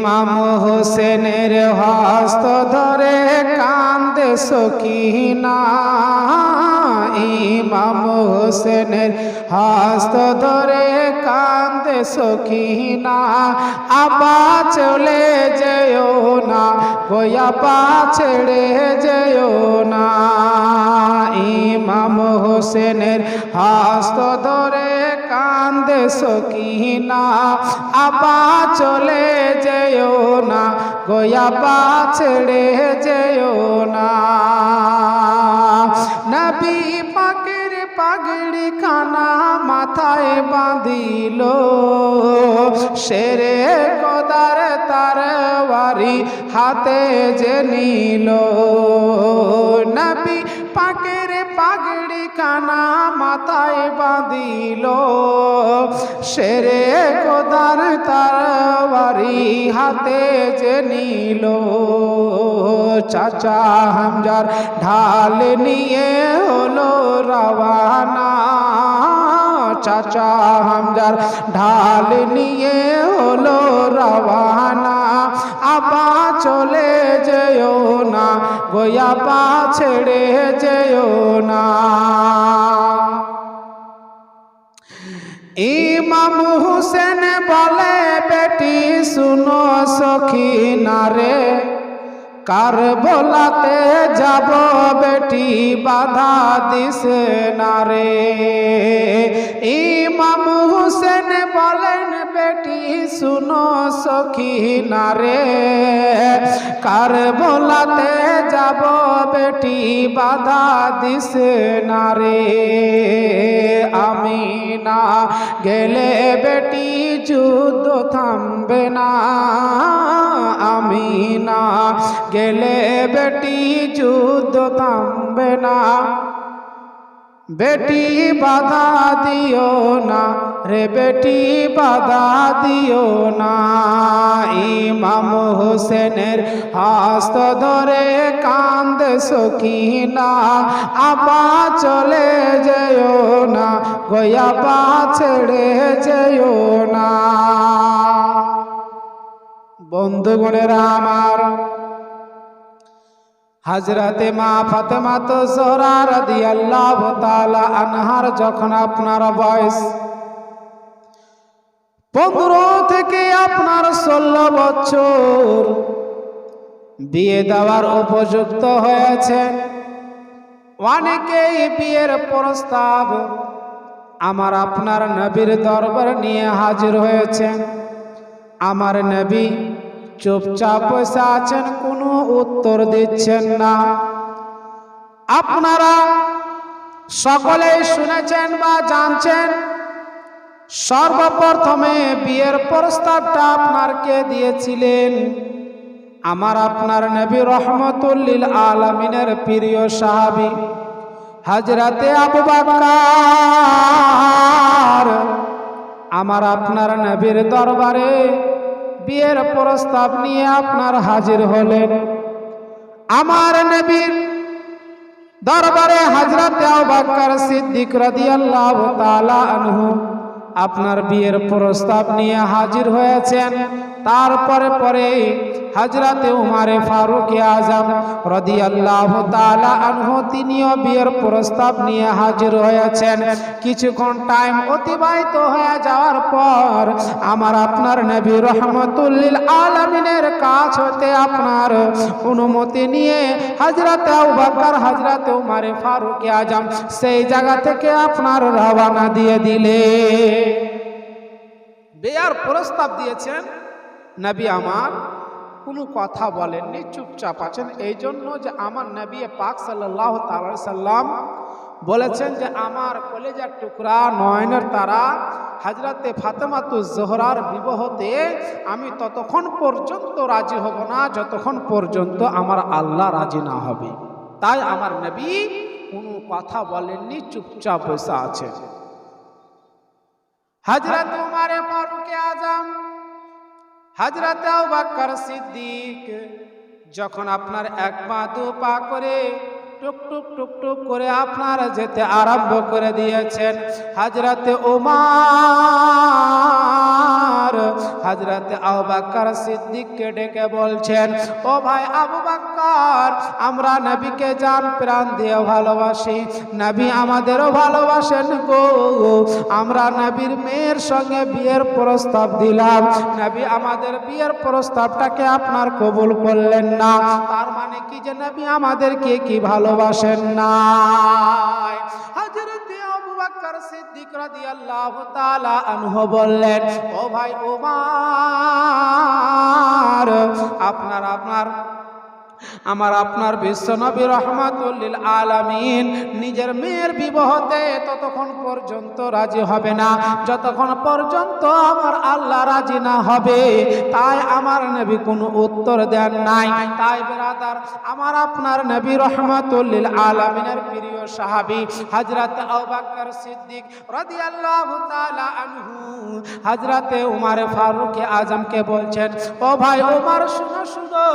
ইমাম হোসেনের হস্ত ধরে কান্দে সকিনা, ইমাম হোসেনের হস্ত ধরে কান্দে সকিনা, আবা চলে যেও না গোয়া পা ছেড়ে যেও না। ইমাম হোসেনের হস্ত ধরে কান্দে সকিনা, আবা চলে যেও না গোয়া পা ছেড়ে যেও না। নবী পাকের পাগড়ি খানা মাথায় বাঁধিল, শেরে খোদার তরবারি হাতে যে নিল। নবী পাকের পাগড়ি খানা মাথায় বাঁধিল, শেরে খোদার তরবারি হাতে যে নিল। চাচা হামজার ঢাল নিয়ে হলো রওয়ানা, চাচা হামজার ঢাল নিয়ে হলো রওয়ানা, আবা চলে যেও না গোয়া পা ছেড়ে যেও না। ইমাম হুসেন বলে বেটি শুনো সখিনা রে, কারবালাতে যাব বেটি বাধা দিছে না রে। ইমাম হুসেন বলেন বেটি শুনো সখিনা রে, কারবালাতে যাব বেটি বাধা দিছে না রে। আমি না গেলে বেটি যুদ্ধ থামবে না, আমি না গেলে বেটি যুদ্ধ থামবে না। বেটি বাধা দিও না রে বেটি বাধা দিও না। ইমাম হোসেনের হস্ত ধরে কান্দে সকিনা, আবা চলে যেও না গোয়া পা ছেড়ে যেও না। বন্ধুগণেরা আমার, হযরতে মা ফাতেমা তো জোহরা রাদিয়াল্লাহু তাআলা আনহার যখন আপনার বয়স 15 থেকে আপনার 16 বছর, বিয়ে দেওয়ার উপযুক্ত হয়েছে। অনেকেই বিয়ের প্রস্তাব আমার আপনার নবীর দরবার নিয়ে হাজির হয়েছে। আমার নবী চুপচাপ বসে আছেন, কোনো উত্তর দিচ্ছেন না। আপনারা সকলেই শুনেছেন বা জানছেন, সর্বপ্রথমে বিয়ের প্রস্তাবটা আপনারকে দিয়েছিলেন আমার আপনার নবী রহমতুল লিল আলামিনের প্রিয় সাহাবী হযরতে আবু বকর। আমার আপনার নবীর দরবারে বিয়ের প্রস্তাব নিয়ে আপনার হাজির হলেন। আমার নবীর দরবারে হযরতে আবু বকর সিদ্দিক রাদিয়াল্লাহু তাআলা আনহু আপনার বিয়ের প্রস্তাব নিয়ে হাজির হয়েছেন। তারপরে পরে হযরতে উমরে ফারুক আযম রাদিয়াল্লাহু তাআলা আনহু তিনিও বিয়ের প্রস্তাব নিয়ে হাজির হয়েছেন। কিছুক্ষণ টাইম অতিবাহিত হয়ে যাওয়ার পর আমার আপনার নবী রহমতুল লিল আলামিনের কাছ হতে আপনার অনুমতি নিয়ে হযরতে আবু বকর হযরতে উমরে ফারুক আযম সেই জায়গা থেকে আপনার রওনা দিয়ে দিলে। বিয়ের প্রস্তাব দিয়েছেন, নবী আমার কোনো কথা বলেননি, চুপচাপ আছেন। এই জন্য যে আমার নবী পাক সাল্লাল্লাহু তাআলা সাল্লাম বলেছেন যে আমার কলেজার টুকরা নয়নের তারা হযরতে ফাতেমাতুজ জোহরার বিবাহতে আমি ততক্ষণ পর্যন্ত রাজি হব না যতক্ষণ পর্যন্ত আমার আল্লাহ রাজি না হবে। তাই আমার নবী কোনো কথা বলেননি, চুপচাপ বসে আছে। হযরতে উমরে ফারুক আযম হযরতে আবু বকর সিদ্দিক যখন আপনার এক পা দু পা করে টুক টুক টুক টুক করে আপনার যেতে আরম্ভ করে দিয়েছেন, হযরতে উমর উমার হযরতে আবু বকর সিদ্দিককে ডেকে বলছেন, ও ভাই আবু বকর, আমরা নবীকে জান প্রাণ দিয়ে ভালোবাসি, নবী আমাদেরও ভালোবাসেন গো। আমরা নবীর মেয়ের সঙ্গে বিয়ের প্রস্তাব দিলাম, নবী আমাদের বিয়ের প্রস্তাবটাকে আপনার কবুল করলেন না, তার মানে কি যে নবী আমাদেরকে কি ভালোবাসেন না? হযরতে আবু বকর সিদ্দিক রাদিয়াল্লাহু তাআলা আনহু বললেন, ও ভাই ওমর, আপনার বিশ্বনবী রাহমাতুল লিল আলামিন নিজের মেয়ের বিবাহতে ততক্ষণ পর্যন্ত রাজি হবে না যতক্ষণ পর্যন্ত আমার আল্লাহ রাজি না হবে। তাই আমার নবী কোনো উত্তর দেন নাই। তাই ব্রাদার, আমার আপনার নবী রাহমাতুল লিল আলামিনের প্রিয় সাহাবী হযরত আবু বকর সিদ্দিক রাদিয়াল্লাহু তাআলা আনহু হযরতে উমর ফারুক আজমকে বলছেন, ও ভাই ওমর, শুনো শুনো,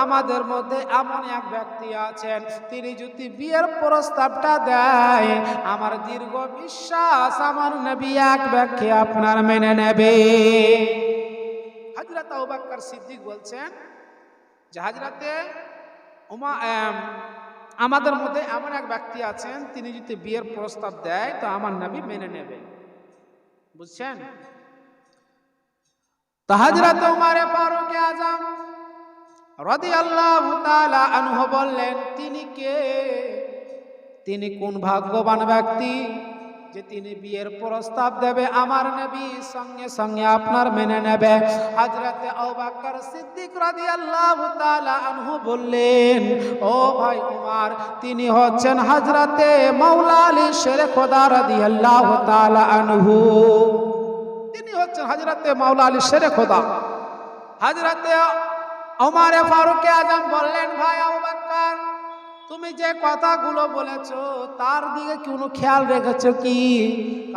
আমাদের মধ্যে এমন এক ব্যক্তি আছেন, তিনি যদি বিয়ের প্রস্তাবটা দেয়, আমার দীর্ঘ বিশ্বাস আমার নবী এক বাক্যে আপনার মেনে নেবে। হযরত আবু বকর সিদ্দিক বলছেন যে হযরতে আমাদের মধ্যে এমন এক ব্যক্তি আছেন, তিনি যদি বিয়ের প্রস্তাব দেয় তো আমার নবী মেনে নেবে। বুঝছেন? তো হযরত উমর ফারুক আজম রাদিয়াল্লাহু তাআলা আনহু বললেন, তিনি কে? তিনি কোন ভাগ্যবান ব্যক্তি যে তিনি বিয়ের প্রস্তাব দেবে, আমার নবী সঙ্গে সঙ্গে আপনার মেনে নেবে। হযরতে আবু বকর সিদ্দিক রাদিয়াল্লাহু তাআলা আনহু বললেন, ও ভাই উমর, তিনি হচ্ছেন হযরতে মাওলা আলী শেরে খোদা রাদিয়াল্লাহু তাআলা আনহু। তিনি হচ্ছেন হযরতে মাওলা আলী শেরে খোদা। হযরতে উমর ফারুক আজম বললেন, ভাই আবু বকর, তুমি যে কথাগুলো বলেছো তার দিকে কোনো খেয়াল রেখেছো কি?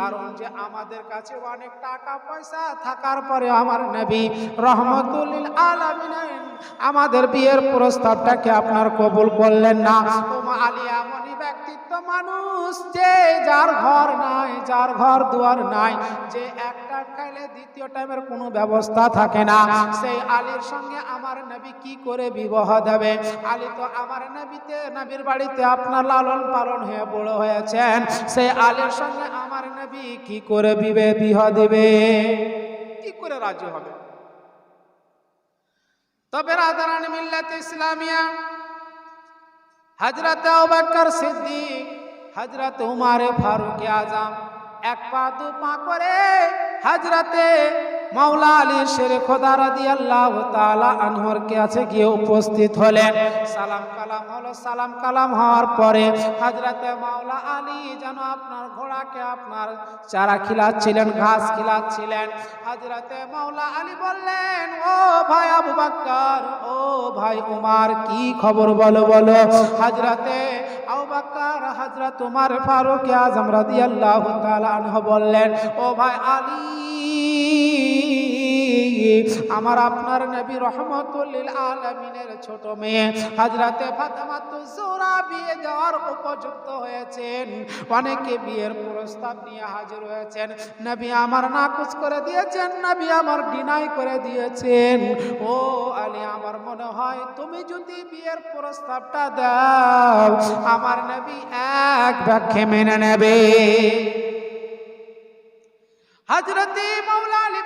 কারণ যে আমাদের কাছে অনেক টাকা পয়সা থাকার পরে আমার নবী রাহমাতুল লিল আলামিন আমাদের বিয়ের প্রস্তাবটাকে আপনার কবুল করলেন না। উমর আলী এমনই ব্যক্তিত্ব মানুষ যে যার ঘর নাই, যার ঘর দুয়ার নাই, যে একটা খাইলে দ্বিতীয় টাইমের কোনো ব্যবস্থা থাকে না, সেই আলীর সঙ্গে আমার নবী কি করে বিবাহ দেবে? আলী তো আমার নবীর বাড়িতে আপনার লালন পালন হয়ে বড় হয়েছেন, সেই আলীর সঙ্গে আমার নবী কি করে বিবাহ দিবে? কি করে রাজি হবে? তবে রাদারান মিল্লাত ইসলামিয়া হযরত আবু বকর সিদ্দিক, হযরত উমর ফারুক আজম এক পা দু পা করে হযরতে মাওলা আলী শেরে খোদা রাদিয়াল্লাহু তাআলা আনহুর কাছে গিয়ে উপস্থিত হলেন। সালাম কালাম হলো। সালাম কালাম হওয়ার পরে হযরতে মাওলা আলী যেন আপনার ঘোড়াকে আপনার চারা খিলাচ্ছিলেন, ঘাস খিলাচ্ছিলেন। হযরতে মাওলা আলী বললেন, ও ভাই আবু বকর, ও ভাই উমর, কি খবর বলো বলো। হযরতে আবু বকর হযরত উমর ফারুক আজম রাদিয়াল্লাহু তাআলা আনহু বললেন, ও ভাই আলী, আমার আপনার নবী রাহমাতুল লিল আলামিনের ছোট মেয়ে হযরতে ফাতেমাতুজ জোহরা বিয়ে দেওয়ার উপযুক্ত হয়েছেন। অনেকে বিয়ের প্রস্তাব নিয়ে হাজির হয়েছেন, নবী আমার নাকচ করে দিয়েছেন, নবী আমার ডিনাই করে দিয়েছেন। ও আলী, আমার মনে হয় তুমি যদি বিয়ের প্রস্তাবটা দাও, আমার নবী এক বাক্যে মেনে নেবে। হযরতে মাওলা আলী